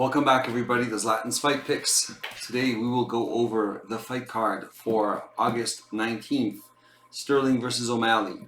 Welcome back, everybody, to Zlatan's Fight Picks. Today we will go over the fight card for August 19th, Sterling versus O'Malley.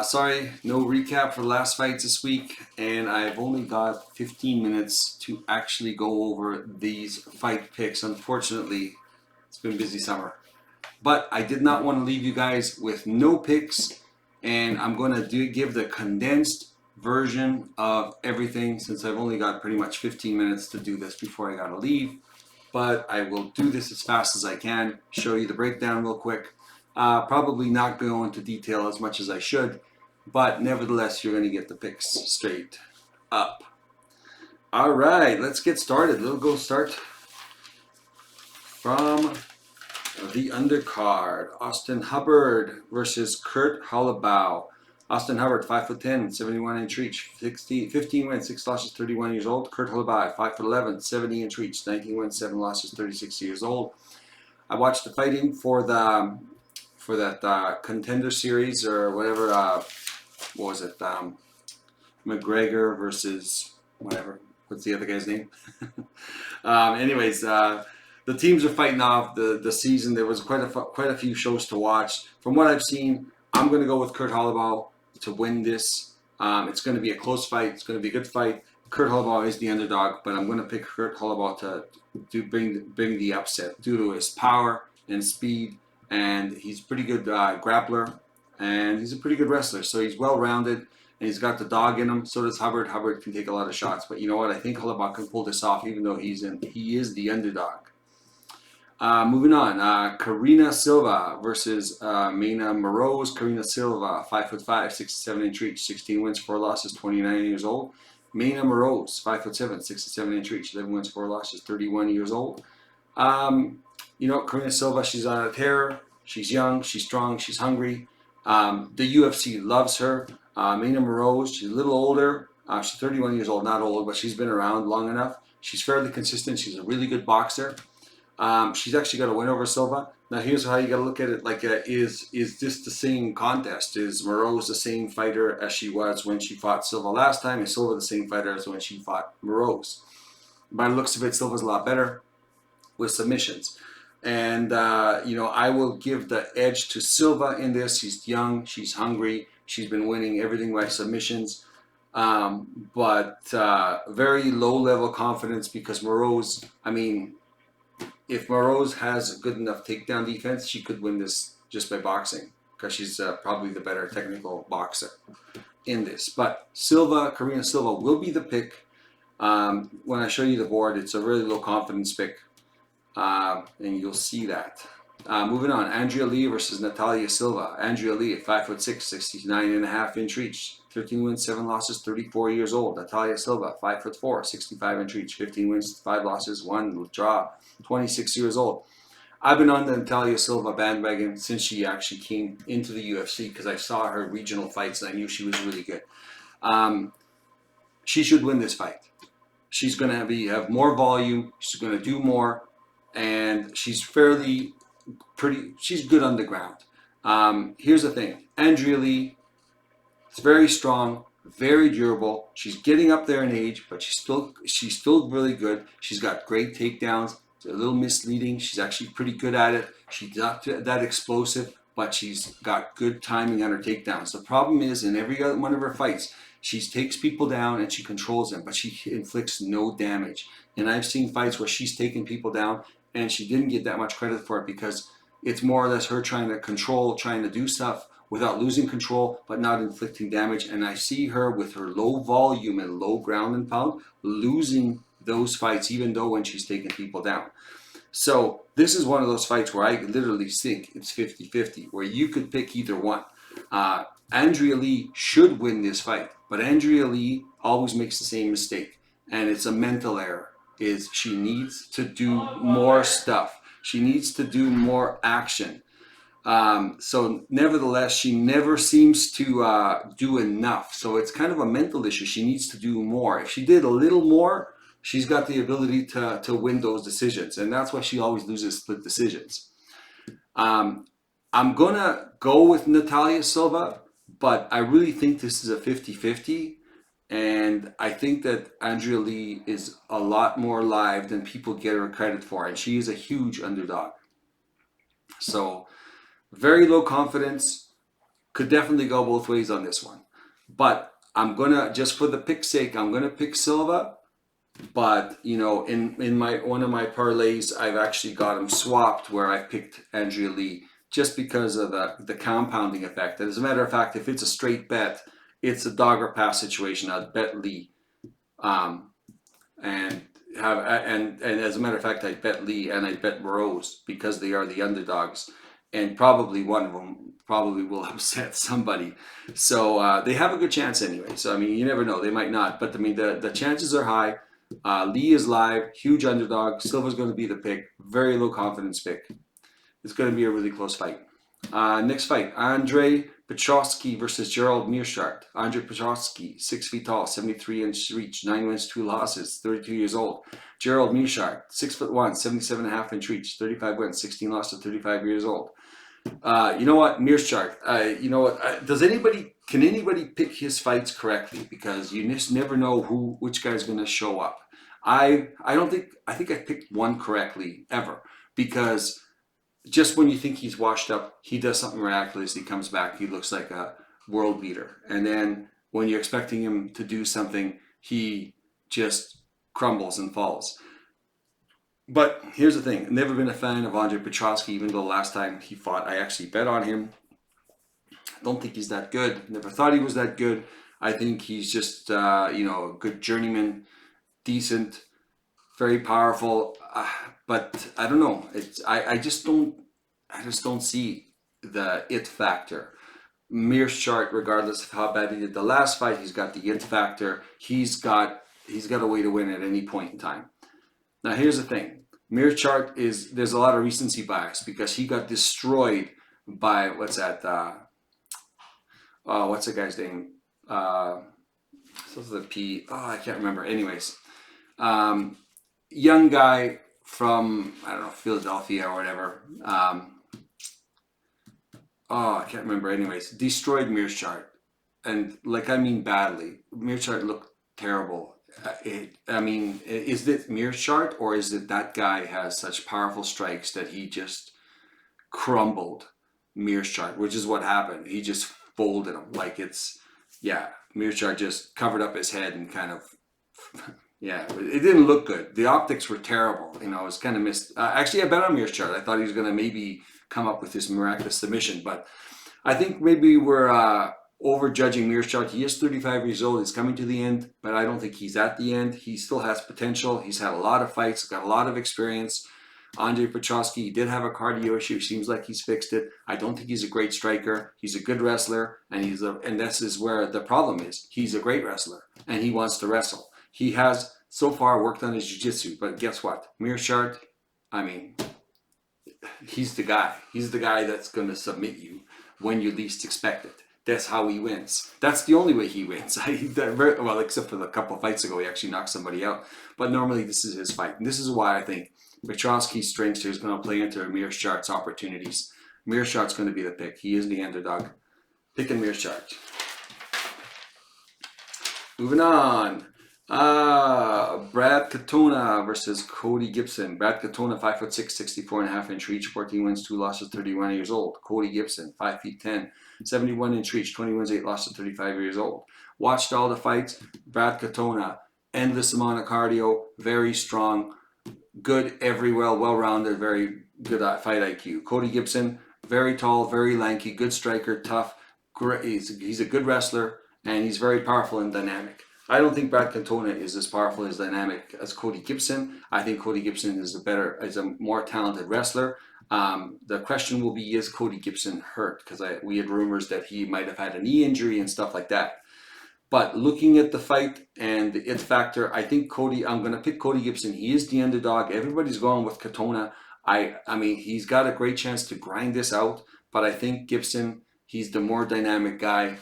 Sorry, no recap for the last fights this week, and I've only got 15 minutes to actually go over these fight picks. Unfortunately, it's been a busy summer. But I did not want to leave you guys with no picks, and I'm going to give the condensed version of everything since I've only got pretty much 15 minutes to do this before I got to leave. But I will do this as fast as I can, show you the breakdown real quick. Probably not go into detail as much as I should, but nevertheless, you're going to get the picks straight up. All right, let's get started. We'll go start from the undercard. Austin Hubbard versus Kurt Holloway. Austin Hubbard, 5'10", 71-inch reach, 15 wins, 6 losses, 31 years old. Kurt Holloway, 5'11", 70-inch reach, 19 wins, 7 losses, 36 years old. I watched the fighting for that contender series or whatever. What was it? McGregor versus whatever. What's the other guy's name? Anyways, the teams are fighting off the season. There was quite a few shows to watch. From what I've seen, I'm going to go with Kurt Holloway to win this. It's going to be a close fight. It's going to be a good fight. Kurt Holloway is the underdog, but I'm going to pick Kurt Holloway to bring the upset due to his power and speed, and he's a pretty good grappler, and he's a pretty good wrestler. So he's well-rounded, and he's got the dog in him. So does Hubbard. Hubbard can take a lot of shots, but you know what? I think Holloway can pull this off, even though he is the underdog. Moving on, Karina Silva versus Maina Moroz. Karina Silva, 5'5", 67-inch reach, 16 wins, 4 losses, 29 years old. Maina Moroz, 5'7", 67-inch reach, 11 wins, 4 losses, 31 years old. Karina Silva, she's on a tear. She's young, she's strong, she's hungry. The UFC loves her. Maina Moroz, she's a little older. She's 31 years old, not old, but she's been around long enough. She's fairly consistent. She's a really good boxer. She's actually got a win over Silva. Now, here's how you got to look at it. Like, is this the same contest? Is Moroz the same fighter as she was when she fought Silva last time? Is Silva the same fighter as when she fought Moroz? By the looks of it, Silva's a lot better with submissions. And, I will give the edge to Silva in this. She's young. She's hungry. She's been winning everything by submissions. But very low-level confidence because Moroz, if Moroz has good enough takedown defense, she could win this just by boxing because she's probably the better technical boxer in this. But Karina Silva will be the pick. When I show you the board, it's a really low confidence pick, and you'll see that. Moving on, Andrea Lee versus Natalia Silva. Andrea Lee at 5'6", 69.5-inch reach, 13 wins, 7 losses, 34 years old. Natalia Silva, 5'4", 65-inch reach, 15 wins, 5 losses, 1 draw, 26 years old. I've been on the Natalia Silva bandwagon since she actually came into the UFC because I saw her regional fights and I knew she was really good. She should win this fight. She's going to have more volume. She's going to do more, and she's she's good on the ground. Here's the thing. Andrea Lee is very strong, very durable. She's getting up there in age, but she's still really good. She's got great takedowns. It's a little misleading. She's actually pretty good at it. She's not that explosive, but she's got good timing on her takedowns. The problem is, in every one of her fights, she takes people down and she controls them, but she inflicts no damage. And I've seen fights where she's taken people down and she didn't get that much credit for it because it's more or less her trying to control, trying to do stuff without losing control, but not inflicting damage. And I see her with her low volume and low ground and pound losing those fights, even though when she's taking people down. So this is one of those fights where I literally think it's 50-50, where you could pick either one. Andrea Lee should win this fight, but Andrea Lee always makes the same mistake, and it's a mental error. She needs to do more stuff. She needs to do more action. So nevertheless, she never seems to do enough. So it's kind of a mental issue. She needs to do more. If she did a little more, she's got the ability to win those decisions. And that's why she always loses split decisions. I'm going to go with Natalia Silva, but I really think this is a 50-50. And I think that Andrea Lee is a lot more live than people get her credit for. And she is a huge underdog. So very low confidence. Could definitely go both ways on this one. But I'm going to, just for the pick's sake, I'm going to pick Silva. But, you know, in my one of my parlays, I've actually got them swapped where I picked Andrea Lee just because of the compounding effect. And as a matter of fact, if it's a straight bet, it's a dog or pass situation. I'd bet Lee. Um, and and as a matter of fact, I bet Lee and I bet Rose because they are the underdogs, and probably one of them probably will upset somebody. So they have a good chance anyway. So I mean, you never know; they might not, but I mean, the chances are high. Lee is live, huge underdog. Silva's going to be the pick, very low confidence pick. It's going to be a really close fight. Next fight, Andre Petroski versus Gerald Meerschaert. Andre Petroski, 6 feet tall, 73-inch reach, 9 wins, 2 losses, 32 years old. Gerald Meerschaert, 6'1", 77.5-inch reach, 35 wins, 16 losses, 35 years old. You know what, Meerschaert, you know what, can anybody pick his fights correctly? Because you just never know which guy's going to show up. I think I picked one correctly ever, because just when you think he's washed up, he does something miraculous. He comes back. He looks like a world beater. And then when you're expecting him to do something, he just crumbles and falls. But here's the thing. I've never been a fan of Andre Petroski, even though last time he fought, I actually bet on him. I don't think he's that good. Never thought he was that good. I think he's just, a good journeyman, decent, very powerful. But I don't know. I just don't see the it factor. Meerschaert, regardless of how bad he did the last fight, he's got the it factor. He's got a way to win at any point in time. Now here's the thing. Meerschaert there's a lot of recency bias because he got destroyed by what's the guy's name? The P. Oh, I can't remember. Anyways, young guy from, I don't know, Philadelphia or whatever. I can't remember. Anyways, destroyed Meerschaert. And badly. Meerschaert looked terrible. Is it Meerschaert, or is it that guy has such powerful strikes that he just crumbled Meerschaert, which is what happened. He just folded him. Meerschaert just covered up his head and kind of... Yeah, it didn't look good. The optics were terrible. It was kind of missed. Actually, I bet on Meerschaert. I thought he was going to maybe come up with this miraculous submission, but I think maybe we're overjudging Meerschaert. He is 35 years old. He's coming to the end, but I don't think he's at the end. He still has potential. He's had a lot of fights, got a lot of experience. Andre Petroski, he did have a cardio issue. Seems like he's fixed it. I don't think he's a great striker. He's a good wrestler, and this is where the problem is. He's a great wrestler, and he wants to wrestle. He has so far worked on his jiu-jitsu, but guess what? Meerschaert, he's the guy. He's the guy that's going to submit you when you least expect it. That's how he wins. That's the only way he wins. Well, except for the couple of fights ago, he actually knocked somebody out. But normally this is his fight. And this is why I think Petroski's strengths here is going to play into Meerschaert's opportunities. Meerschaert's going to be the pick. He is the underdog. Picking Meerschaert. Moving on. Brad Katona versus Cody Gibson. Brad Katona, 5'6", 64.5-inch reach, 14 wins, 2 losses, 31 years old. Cody Gibson, 5'10", 71-inch reach, 20 wins, 8 losses, 35 years old. Watched all the fights. Brad Katona, endless amount of cardio, very strong, good everywhere, well-rounded, very good fight IQ. Cody Gibson, very tall, very lanky, good striker, tough. He's a good wrestler, and he's very powerful and dynamic. I don't think Brad Katona is as powerful as dynamic as Cody Gibson. I think Cody Gibson is a more talented wrestler. The question will be, is Cody Gibson hurt? Because we had rumors that he might have had a knee injury and stuff like that. But looking at the fight and the it factor, I think I'm going to pick Cody Gibson. He is the underdog. Everybody's going with Katona. He's got a great chance to grind this out. But I think Gibson, he's the more dynamic guy.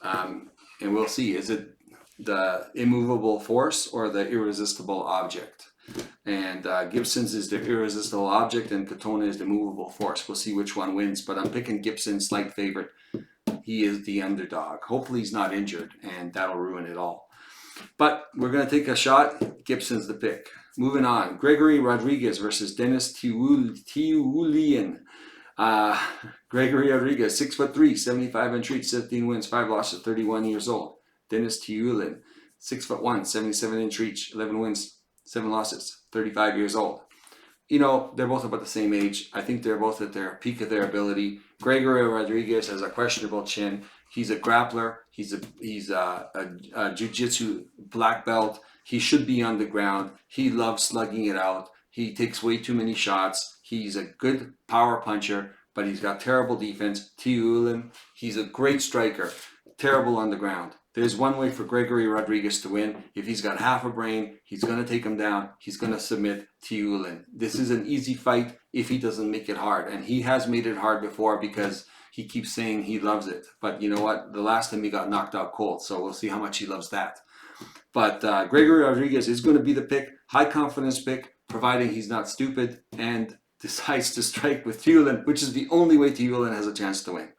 And we'll see. Is it the immovable force or the irresistible object? And Gibson's is the irresistible object, and Katona is the movable force. We'll see which one wins, but I'm picking Gibson, slight favorite. he is the underdog. Hopefully he's not injured, and that'll ruin it all. But we're going to take a shot. Gibson's the pick. Moving on. Gregory Rodriguez versus Dennis Tiulian. Gregory Rodriguez, 6'3", 75 reach, 17 wins, 5 losses, 31 years old. Dennis Tiulian, 6'1", 77 reach, 11 wins, 7 losses, 35 years old. You know, they're both about the same age. I think they're both at their peak of their ability. Gregory Rodriguez has a questionable chin. He's a grappler. He's a jiu-jitsu black belt. He should be on the ground. He loves slugging it out. He takes way too many shots. He's a good power puncher, but he's got terrible defense. Tiulian, he's a great striker. Terrible on the ground. There's one way for Gregory Rodriguez to win. If he's got half a brain, he's going to take him down. He's going to submit Tiulian. This is an easy fight if he doesn't make it hard. And he has made it hard before because he keeps saying he loves it. But you know what? The last time he got knocked out cold. So we'll see how much he loves that. But Gregory Rodriguez is going to be the pick. High confidence pick, providing he's not stupid and decides to strike with Tiulian, which is the only way Tiulian has a chance to win.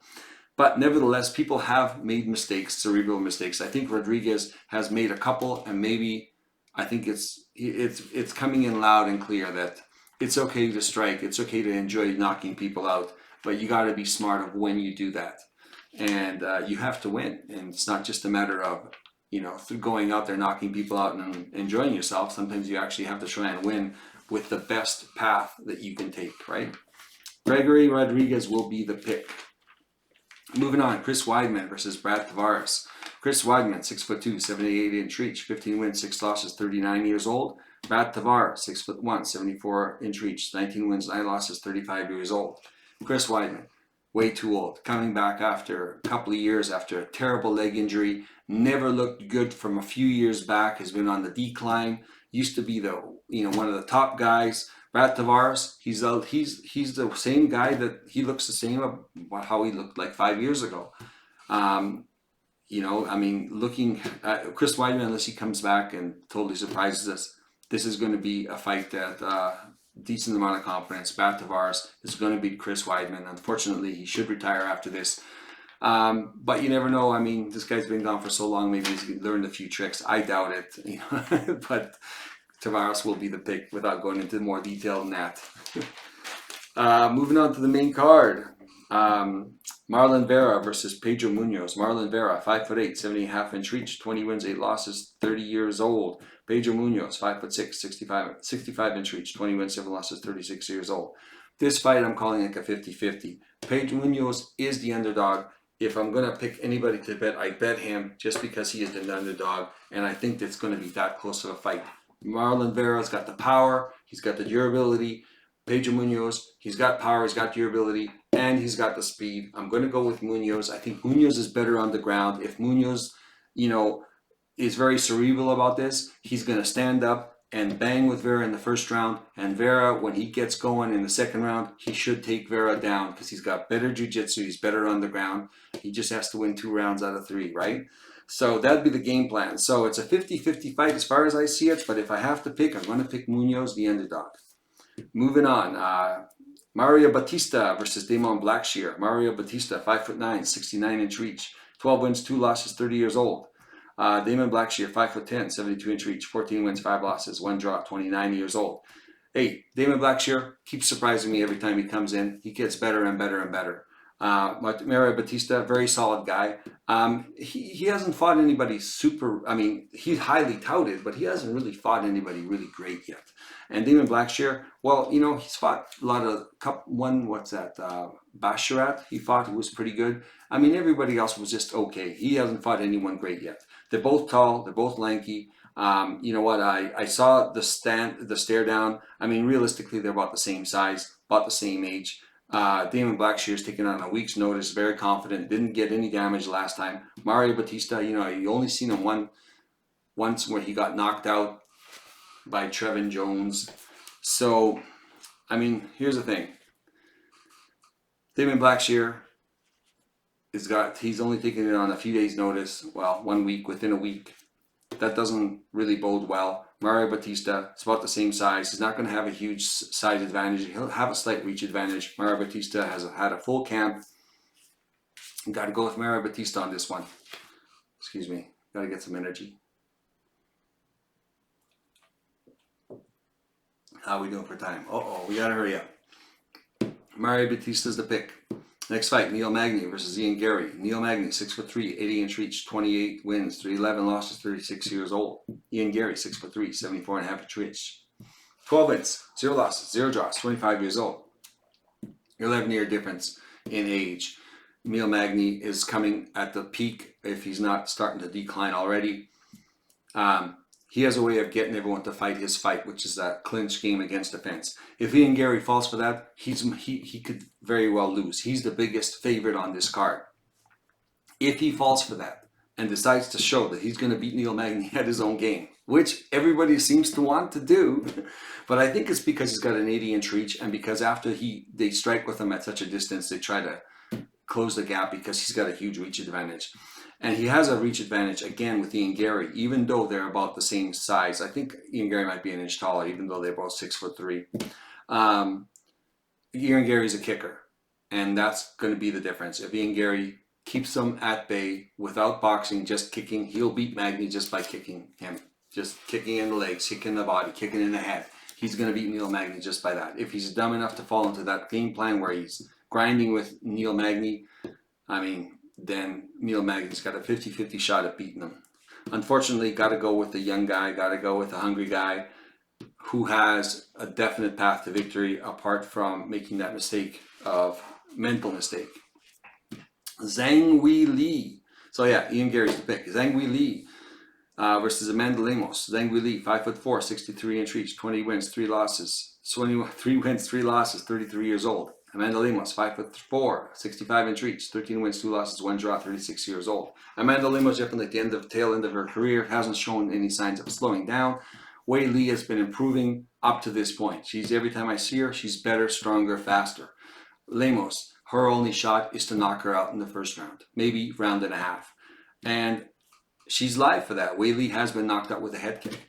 But nevertheless, people have made mistakes, cerebral mistakes. I think Rodriguez has made a couple, and maybe I think it's coming in loud and clear that it's okay to strike. It's okay to enjoy knocking people out, but you got to be smart of when you do that. And you have to win. And it's not just a matter of, you know, going out there knocking people out and enjoying yourself. Sometimes you actually have to try and win with the best path that you can take, right? Gregory Rodriguez will be the pick. Moving on, Chris Weidman versus Brad Tavares. Chris Weidman, 6'2", 78 reach, 15 wins, 6 losses, 39 years old. Brad Tavares, 6'1", 74 reach, 19 wins, 9 losses, 35 years old. Chris Weidman, way too old, coming back after a couple of years after a terrible leg injury. Never looked good from a few years back. Has been on the decline. Used to be one of the top guys. Brad Tavares, he's the same guy that he looks the same about how he looked like 5 years ago. Looking at Chris Weidman, unless he comes back and totally surprises us, this is going to be a fight that decent amount of confidence. Brad Tavares is going to beat Chris Weidman. Unfortunately, he should retire after this. But you never know. I mean, this guy's been gone for so long. Maybe he's learned a few tricks. I doubt it. But Tavares will be the pick without going into more detail than that. Moving on to the main card. Marlon Vera versus Pedro Munoz. Marlon Vera, 5'8", 70.5 reach, 20 wins, 8 losses, 30 years old. Pedro Munoz, 5'6", 65 reach, 20 wins, 7 losses, 36 years old. This fight I'm calling like a 50-50. Pedro Munoz is the underdog. If I'm going to pick anybody to bet, I bet him just because he is the underdog. And I think it's going to be that close of a fight. Marlon Vera's got the power, he's got the durability. Pedro Munoz, he's got power, he's got durability, and he's got the speed. I'm going to go with Munoz. I think Munoz is better on the ground. If Munoz, is very cerebral about this, he's going to stand up and bang with Vera in the first round. And Vera, when he gets going in the second round, he should take Vera down because he's got better jiu-jitsu, he's better on the ground. He just has to win 2 rounds out of 3, right? So that'd be the game plan. So it's a 50-50 fight as far as I see it, but if I have to pick, I'm going to pick Munoz, the underdog. Moving on, Mario Batista versus Damon Blackshear. Mario Batista, 5'9", 69 reach, 12 wins, 2 losses, 30 years old. Damon Blackshear, 5'10", 72 reach, 14 wins, 5 losses, 1 draw, 29 years old. Hey, Damon Blackshear keeps surprising me every time he comes in. He gets better and better and better. Mario Batista, very solid guy. He hasn't fought anybody super, he's highly touted, but he hasn't really fought anybody really great yet. And Damon Blackshear, well, he's fought a lot of, Basharat, he fought, who was pretty good. Everybody else was just okay. He hasn't fought anyone great yet. They're both tall, they're both lanky. You know what, I saw the stare down. Realistically, they're about the same size, about the same age. Damon Blackshear's taken on a week's notice, very confident, didn't get any damage last time. Mario Batista, you only seen him once where he got knocked out by Trevin Jones. So, here's the thing. Damon Blackshear he's only taken it on a few days' notice. Well, 1 week, within a week. That doesn't really bode well. Mario Batista, it's about the same size. He's not going to have a huge size advantage. He'll have a slight reach advantage. Mario Batista has had a full camp. Got to go with Mary Batista on this one. Excuse me. Got to get some energy. How are we doing for time? Uh-oh, we got to hurry up. Mary Batista's the pick. Next fight, Neil Magny versus Ian Gary. Neil Magny, 6'3", 80-inch reach, 28 wins, 311 losses, 36 years old. Ian Gary, 6'3", 74.5-inch reach, 12 wins, 0 losses, 0 draws, 25 years old. 11-year difference in age. Neil Magny is coming at the peak if he's not starting to decline already. He has a way of getting everyone to fight his fight, which is that clinch game against defense. If Ian Gary falls for that, he could very well lose. He's the biggest favorite on this card. If he falls for that and decides to show that he's going to beat Neil Magny at his own game, which everybody seems to want to do, but I think it's because he's got an 80-inch reach, and because after they strike with him at such a distance, they try to close the gap because he's got a huge reach advantage. And he has a reach advantage again with Ian Gary, even though they're about the same size. I think Ian Gary might be an inch taller, even though they're both 6'3". Ian Gary's a kicker, and that's going to be the difference. If Ian Gary keeps them at bay without boxing, just kicking, he'll beat Magny just by kicking him. Just kicking in the legs, kicking in the body, kicking in the head. He's going to beat Neil Magny just by that. If he's dumb enough to fall into that game plan where he's grinding with Neil Magny, I mean, then Neil Magny's got a 50-50 shot at beating him. Unfortunately, got to go with the young guy, got to go with the hungry guy who has a definite path to victory apart from making that mental mistake. Zhang Weili. So yeah, Ian Gary's the pick. Zhang Weili versus Amanda Lemos. Zhang Weili, 5'4", 63-inch reach, 20 wins, 3 losses. 3 wins, 3 losses, 33 years old. Amanda Lemos, 5'4", 65-inch reach, 13 wins, 2 losses, 1 draw, 36 years old. Amanda Lemos, definitely at the tail end of her career, hasn't shown any signs of slowing down. Weili has been improving up to this point. Every time I see her, she's better, stronger, faster. Lemos, her only shot is to knock her out in the first round, maybe round and a half. And she's live for that. Weili has been knocked out with a head kick.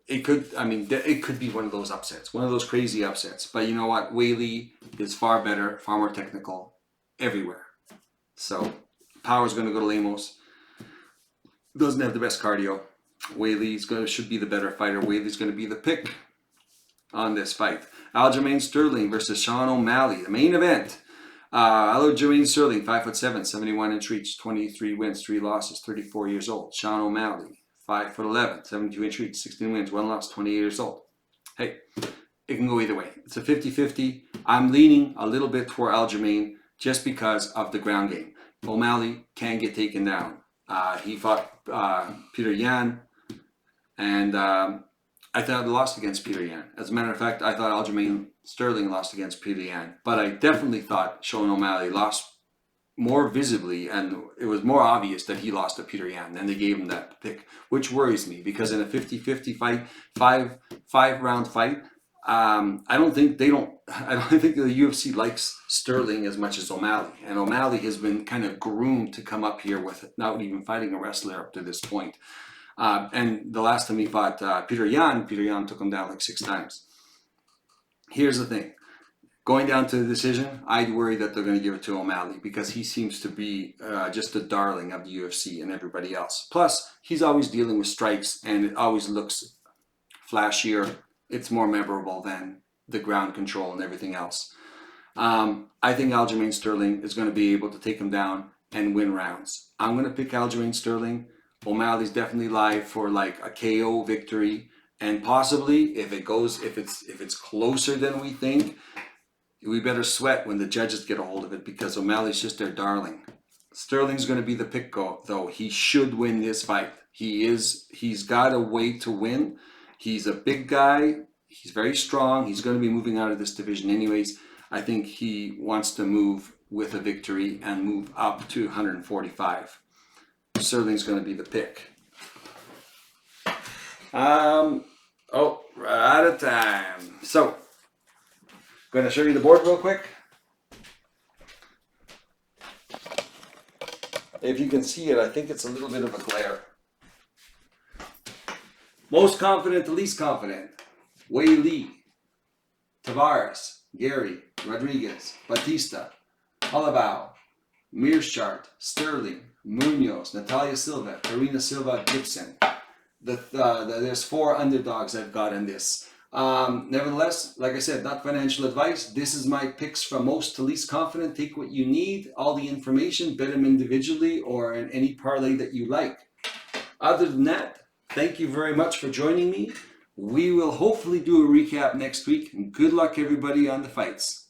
It could be one of those upsets, one of those crazy upsets. But you know what? Weili is far better, far more technical everywhere. So power's going to go to Lemos. Doesn't have the best cardio. Weili should be the better fighter. Weili's going to be the pick on this fight. Aljamain Sterling versus Sean O'Malley, the main event. Aljamain Sterling, 5'7", 71-inch reach, 23 wins, 3 losses, 34 years old. Sean O'Malley, 5'11", 72-inch reach, 16 wins, 1 loss, 28 years old. Hey, it can go either way. It's a 50-50. I'm leaning a little bit toward Aljamain just because of the ground game. O'Malley can get taken down. He fought Peter Yan, and I thought he lost against Peter Yan. As a matter of fact, I thought Aljamain Sterling lost against Peter Yan. But I definitely thought Sean O'Malley lost more visibly, and it was more obvious that he lost to Peter Yan. And they gave him that pick, which worries me because in a 50-50 fight, five-round fight, I don't think the UFC likes Sterling as much as O'Malley. And O'Malley has been kind of groomed to come up here without even fighting a wrestler up to this point. And the last time he fought Peter Yan took him down like 6 times. Here's the thing. Going down to the decision, I'd worry that they're going to give it to O'Malley because he seems to be just the darling of the UFC and everybody else. Plus, he's always dealing with strikes and it always looks flashier. It's more memorable than the ground control and everything else. I think Aljamain Sterling is going to be able to take him down and win rounds. I'm going to pick Aljamain Sterling. O'Malley's definitely live for like a KO victory, and possibly if it's closer than we think, we better sweat when the judges get a hold of it because O'Malley's just their darling. Sterling's going to be the pick though. He should win this fight. He's got a way to win. He's a big guy. He's very strong. He's going to be moving out of this division anyways. I think he wants to move with a victory and move up to 145. Sterling's going to be the pick. We're out of time. So, going to show you the board real quick. If you can see it, I think it's a little bit of a glare. Most confident to least confident. Weili, Tavares, Gary, Rodriguez, Batista, Alabao, Mearshart, Sterling, Munoz, Natalia Silva, Karina Silva, Gibson. There's 4 underdogs I've got in this. Nevertheless, like I said, not financial advice. This is my picks from most to least confident. Take what you need, all the information, bet them individually or in any parlay that you like. Other than that, thank you very much for joining me. We will hopefully do a recap next week, and good luck everybody on the fights.